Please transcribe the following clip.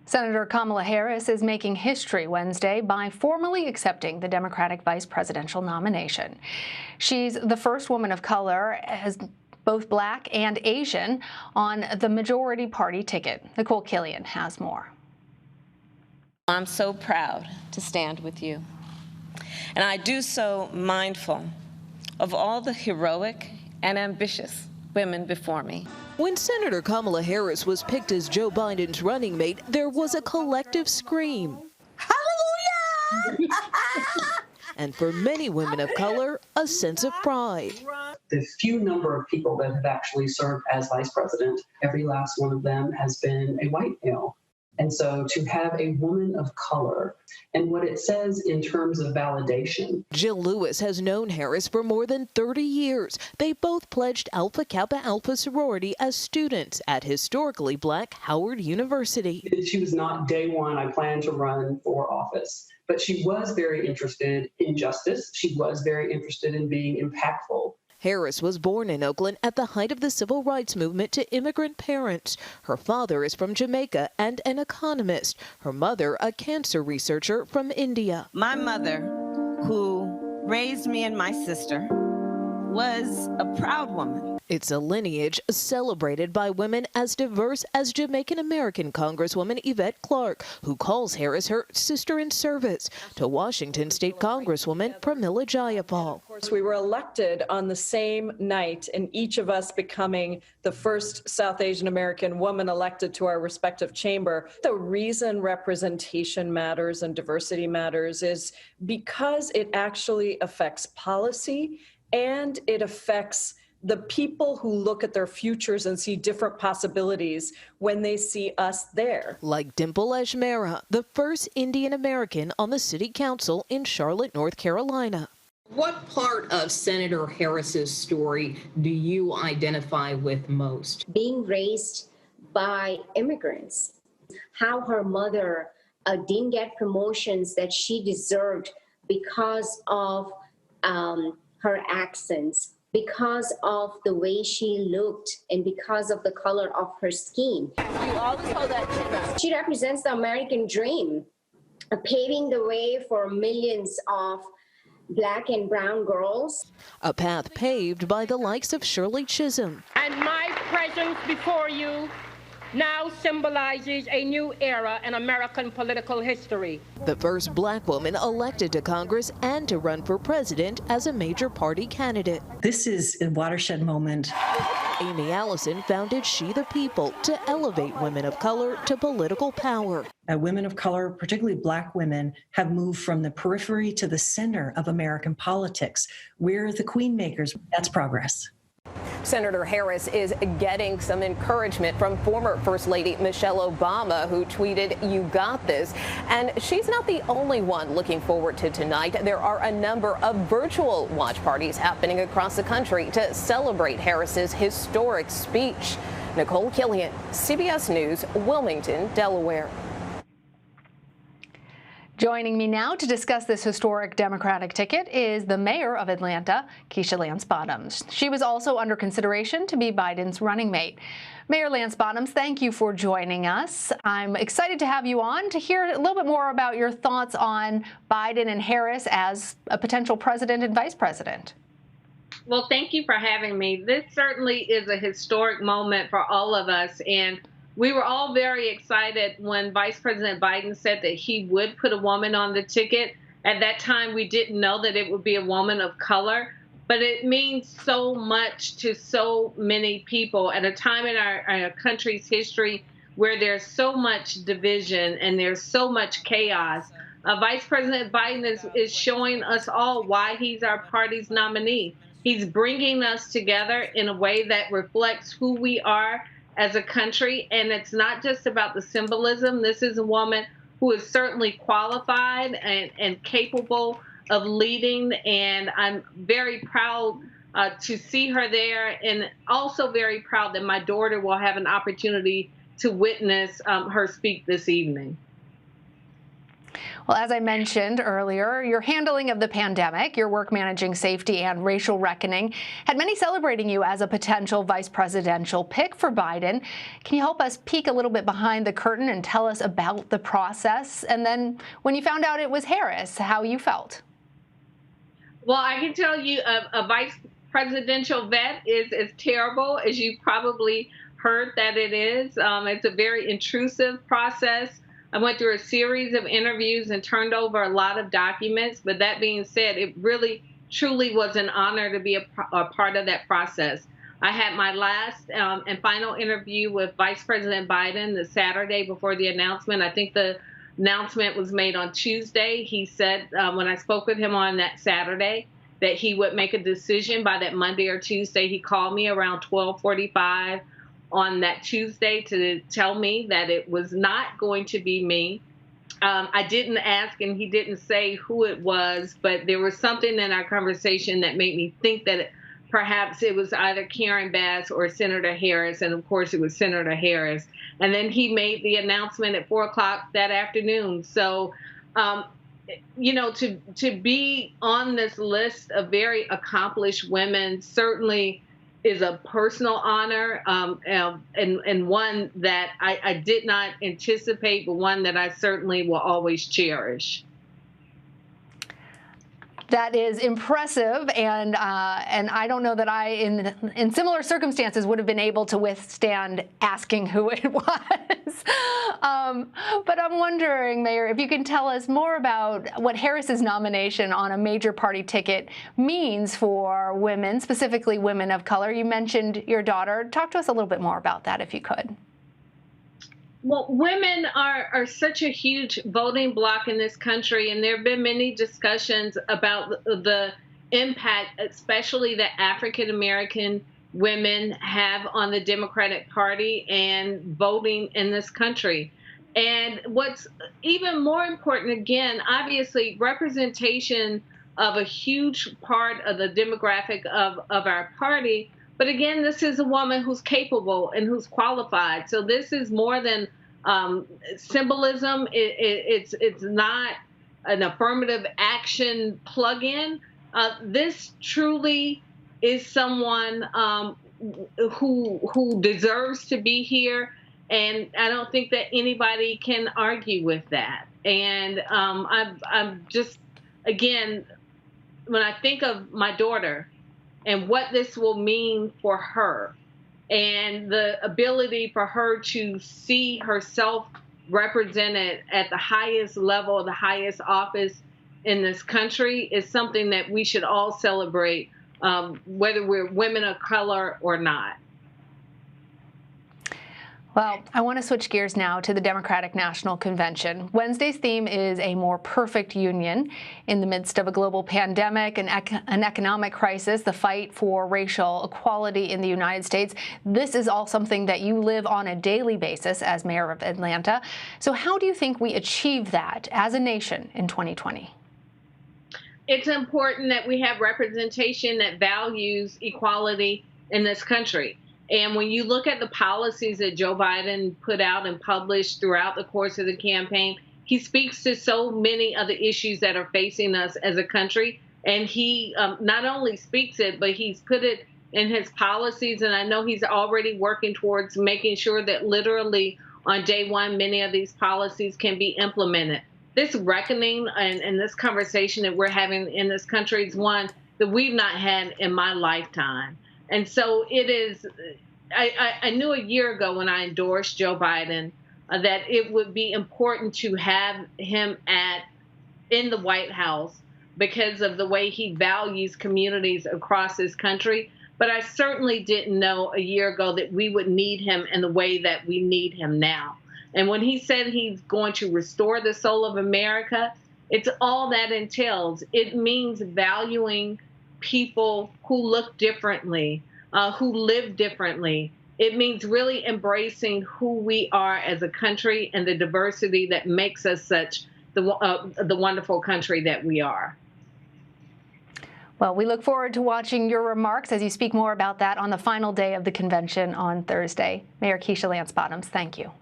Senator Kamala Harris is making history Wednesday by formally accepting the Democratic vice presidential nomination. She's the first woman of color as both Black and Asian on the majority party ticket. Nicole Killian has more. I'm so proud to stand with you, and I do so mindful of all the heroic and ambitious women before me. When Senator Kamala Harris was picked as Joe Biden's running mate, there was a collective scream. Hallelujah! And for many women of color, a sense of pride. The few number of people that have actually served as vice president, every last one of them has been a white male. And so to have a woman of color and what it says in terms of validation. Jill Lewis has known Harris for more than 30 years. They both pledged Alpha Kappa Alpha sorority as students at historically Black Howard University. She was not day one, I plan to run for office, but she was very interested in justice. She was very interested in being impactful. Harris was born in Oakland at the height of the civil rights movement to immigrant parents. Her father is from Jamaica and an economist. Her mother, a cancer researcher from India. My mother, who raised me and my sister, was a proud woman. It's a lineage celebrated by women as diverse as Jamaican-American Congresswoman Yvette Clarke, who calls Harris her sister in service, to Washington State Congresswoman Pramila Jayapal. Of course, we were elected on the same night, and each of us becoming the first South Asian American woman elected to our respective chamber. The reason representation matters and diversity matters is because it actually affects policy and it affects the people who look at their futures and see different possibilities when they see us there. Like Dimple Ajmera, the first Indian American on the city council in Charlotte, North Carolina. What part of Senator Harris's story do you identify with most? Being raised by immigrants, how her mother didn't get promotions that she deserved because of her accents, because of the way she looked, and because of the color of her skin. You always hold that chin up. She represents the American dream, paving the way for millions of Black and brown girls. A path paved by the likes of Shirley Chisholm. And my presence before you now symbolizes a new era in American political history. The first Black woman elected to Congress and to run for president as a major party candidate. This is a watershed moment. Amy Allison founded She the People to elevate women of color to political power. Women of color, particularly Black women, have moved from the periphery to the center of American politics. We're the queen makers. That's progress. Senator Harris is getting some encouragement from former First Lady Michelle Obama, who tweeted, "You got this." And she's not the only one looking forward to tonight. There are a number of virtual watch parties happening across the country to celebrate Harris's historic speech. Nicole Killian, CBS News, Wilmington, Delaware. Joining me now to discuss this historic Democratic ticket is the mayor of Atlanta, Keisha Lance Bottoms. She was also under consideration to be Biden's running mate. Mayor Lance Bottoms, thank you for joining us. I'm excited to have you on to hear a little bit more about your thoughts on Biden and Harris as a potential president and vice president. Well, thank you for having me. This certainly is a historic moment for all of us, and we were all very excited when Vice President Biden said that he would put a woman on the ticket. At that time, we didn't know that it would be a woman of color, but it means so much to so many people at a time in our country's history where there's so much division and there's so much chaos. Vice President Biden is showing us all why he's our party's nominee. He's bringing us together in a way that reflects who we are as a country, and it's not just about the symbolism. This is a woman who is certainly qualified and capable of leading, and I'm very proud to see her there, and also very proud that my daughter will have an opportunity to witness her speak this evening. Well, as I mentioned earlier, your handling of the pandemic, your work managing safety and racial reckoning had many celebrating you as a potential vice presidential pick for Biden. Can you help us peek a little bit behind the curtain and tell us about the process? And then when you found out it was Harris, how you felt? Well, I can tell you a vice presidential vet is as terrible as you probably heard that it is. It's a very intrusive process. I went through a series of interviews and turned over a lot of documents. But that being said, it really, truly was an honor to be a part of that process. I had my last and final interview with Vice President Biden the Saturday before the announcement. I think the announcement was made on Tuesday. He said when I spoke with him on that Saturday that he would make a decision by that Monday or Tuesday. He called me around 12:45 on that Tuesday to tell me that it was not going to be me. I didn't ask and he didn't say who it was, but there was something in our conversation that made me think that perhaps it was either Karen Bass or Senator Harris, and of course it was Senator Harris. And then he made the announcement at 4 o'clock that afternoon. So, you know, to be on this list of very accomplished women certainly is a personal honor, and one that I did not anticipate, but one that I certainly will always cherish. That is impressive, and I don't know that I, in similar circumstances, would have been able to withstand asking who it was. But I'm wondering, Mayor, if you can tell us more about what Harris's nomination on a major party ticket means for women, specifically women of color. You mentioned your daughter. Talk to us a little bit more about that, if you could. Well, women are such a huge voting bloc in this country, and there have been many discussions about the impact, especially that African American women have on the Democratic Party and voting in this country. And what's even more important, again, obviously, representation of a huge part of the demographic of our party. But again, this is a woman who's capable and who's qualified. So this is more than symbolism. It's not an affirmative action plug-in. This truly is someone who deserves to be here, and I don't think that anybody can argue with that. And I'm just, again, when I think of my daughter and what this will mean for her, and the ability for her to see herself represented at the highest level, the highest office in this country, is something that we should all celebrate, whether we're women of color or not. Well, I want to switch gears now to the Democratic National Convention. Wednesday's theme is a more perfect union. In the midst of a global pandemic and an economic crisis, the fight for racial equality in the United States, this is all something that you live on a daily basis as mayor of Atlanta. So how do you think we achieve that as a nation in 2020? It's important that we have representation that values equality in this country. And when you look at the policies that Joe Biden put out and published throughout the course of the campaign, he speaks to so many of the issues that are facing us as a country. And he not only speaks it, but he's put it in his policies. And I know he's already working towards making sure that literally on day one, many of these policies can be implemented. This reckoning and this conversation that we're having in this country is one that we've not had in my lifetime. And so it is, I knew a year ago when I endorsed Joe Biden that it would be important to have him in the White House because of the way he values communities across this country. But I certainly didn't know a year ago that we would need him in the way that we need him now. And when he said he's going to restore the soul of America, it's all that entails. It means valuing people who look differently, who live differently. It means really embracing who we are as a country and the diversity that makes us such the wonderful country that we are. Well, we look forward to watching your remarks as you speak more about that on the final day of the convention on Thursday. Mayor Keisha Lance Bottoms, thank you.